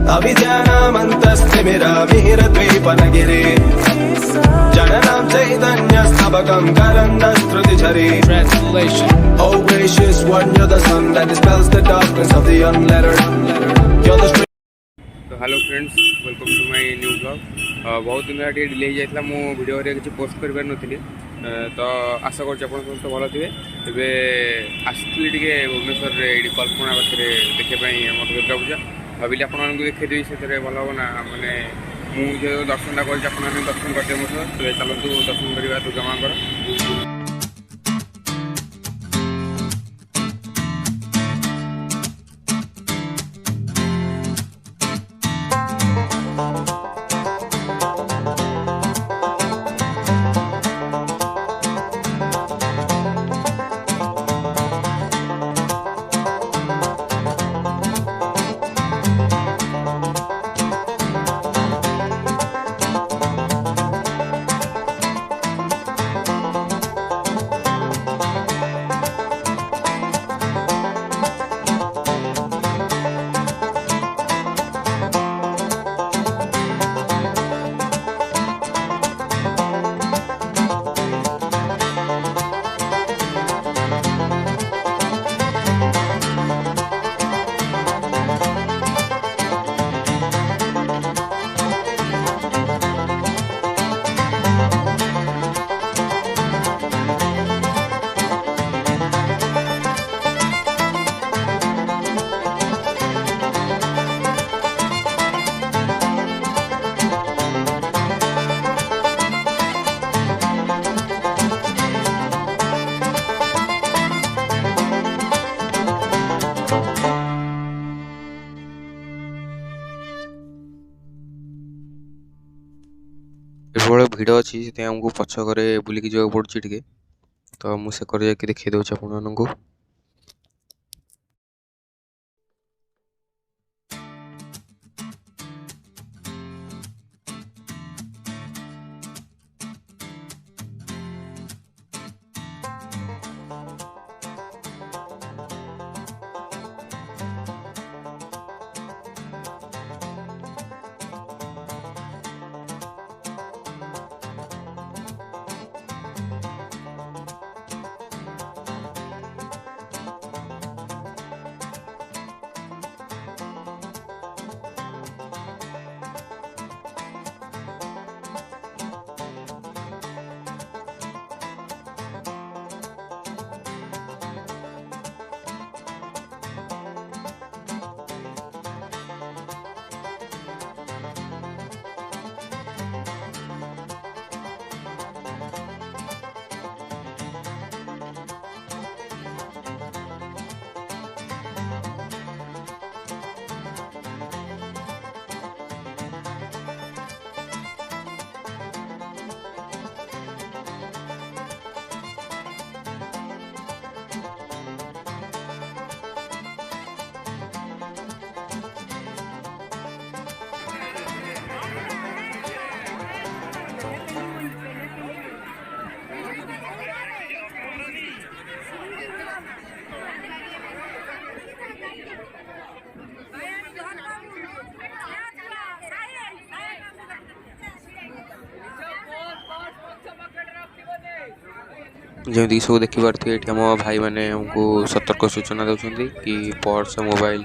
अभिज्ञानमन्तस्थिमिरमिहिरद्वीपनगिरे जननं चैतन्यस्तबकं करन्नस्रुतिझरे Translation. Oh gracious one, you're the sun that dispels the darkness of the unlettered. You're the तो hello friends welcome to my new blog बहुत दिन टे delay जाइए मो video किसी post कर नी तो आशा कर समस्त भल थे ए आसती टे भुवनेश्वर कल्पना पाखे देखापी आम दुर्गा पूजा भाविली आपको देखी से भल हम ना मानने मुझे दर्शनटा कर दर्शन करते मो चलतु दर्शन करवा दुर्गा माँ। प्रबल भिड़ अच्छी से आमको पछक बुलिकी जावाक पड़ुछि टिके तो मुझे जाकि देखी दूँ आपको। जमी सब देखिपे ये आम भाई मैंने हमको सतर्क सूचना दौरान कि पर्स मोबाइल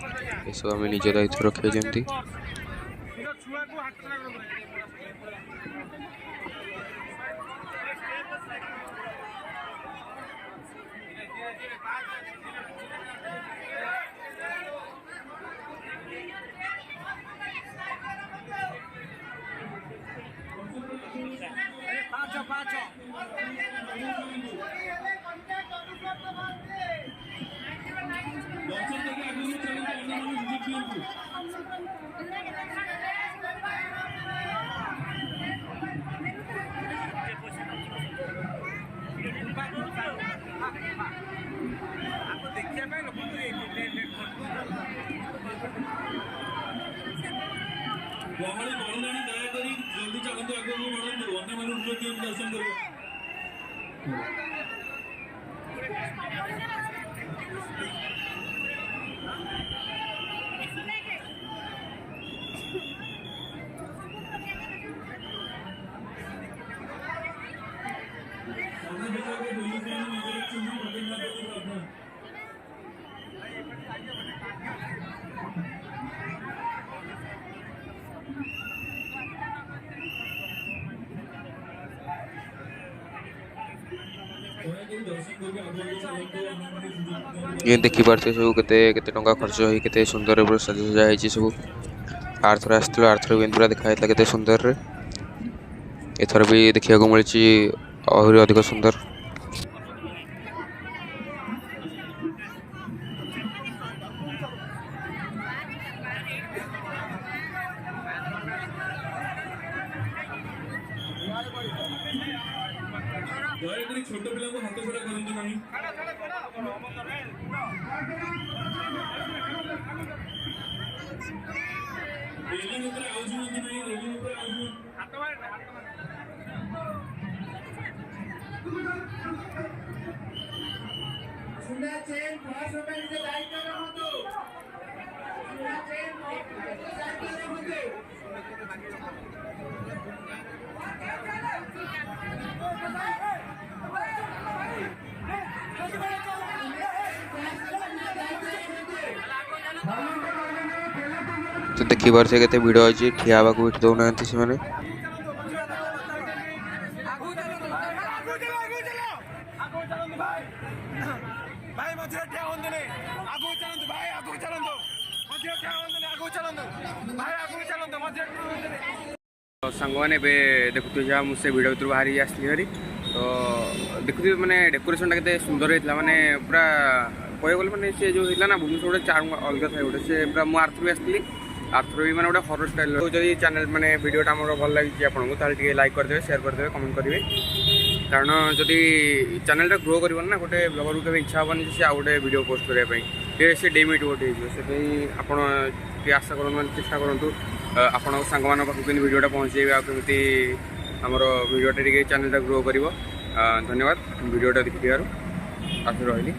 ये सब आम निज दायित्व रखिए जमी। गहली बढ़लानी दयाकोरी जल्दी चलते आगे बढ़ू अन्य मान दर्शन कर ଦୟାକରି ଦର୍ଶନ କରି ଆଗକୁ ଚାଲନ୍ତୁ ଅନ୍ୟମାନେ ସୁଯୋଗ ये देखिपे सब केते केते टंका खर्च होई केते सुंदर पूरा सजा सजा है सब आरथर आसलो आरथर भी पूरा देखा केते सुंदर रे एथर भी देखिया को मिलची और अधिक सुंदर ଦୟାକରି ଛୋଟ ପିଲାଙ୍କୁ ହାତ ଛଡ଼ା କରନ୍ତୁ ନାହିଁ। ରେଲିଂ ଉପରେ ଆଉଜୁଅନ୍ତୁ ନାହିଁ, ରେଲିଂ ଉପରେ ଆଉଜୁଅନ୍ତୁ। सुना चेन बहुत समय से लाइन कर रहा हूँ तो सुना चेन बहुत समय से लाइन कर रहा हूँ तो तो देखी बार से केते भिड़ अछि ठिया बाकू बैठ दउ ना से माने भाई मझे क्या होंदे ने आगु चलंतु भाई आगु चलंतु मझे क्या होंदे ने आगु चलंतु भाई आगु चलंतु मझे सांग मैंने देखुए जहाँ मुझे भिड़ भर बाहरी आसली हरी तो देखुए मैंने डेकोरेशन के सुंदर होता मैंने पूरा कह गले मैंने सी जो होता ना भुवनेश्वर गोटे चार्म अलग था गोटे से पूरा मुझे आरथर भी आसती आरथर भी मैंने गोटे हरर स्टाइल जब चैनल मैंने भिडियोटा मोर भल लगी आपको ताकि लाइक करदे शेयर करदे कमेंट करेंगे कारण जदि चैनलटा ग्रो कर ना गोटे ब्लगर को इच्छा हेनी से आउ गोटे भिडियो पोस्ट करने से डेमिट गोटे से आप आशा कर चेष्टा करूँ आपण सांग मान पाखक भिडियोटा पहुँचे आमती आमर भिडियोटा चैनलटा ग्रो कर धन्यवाद भिडियोटा देखिथिबारु आशा रही।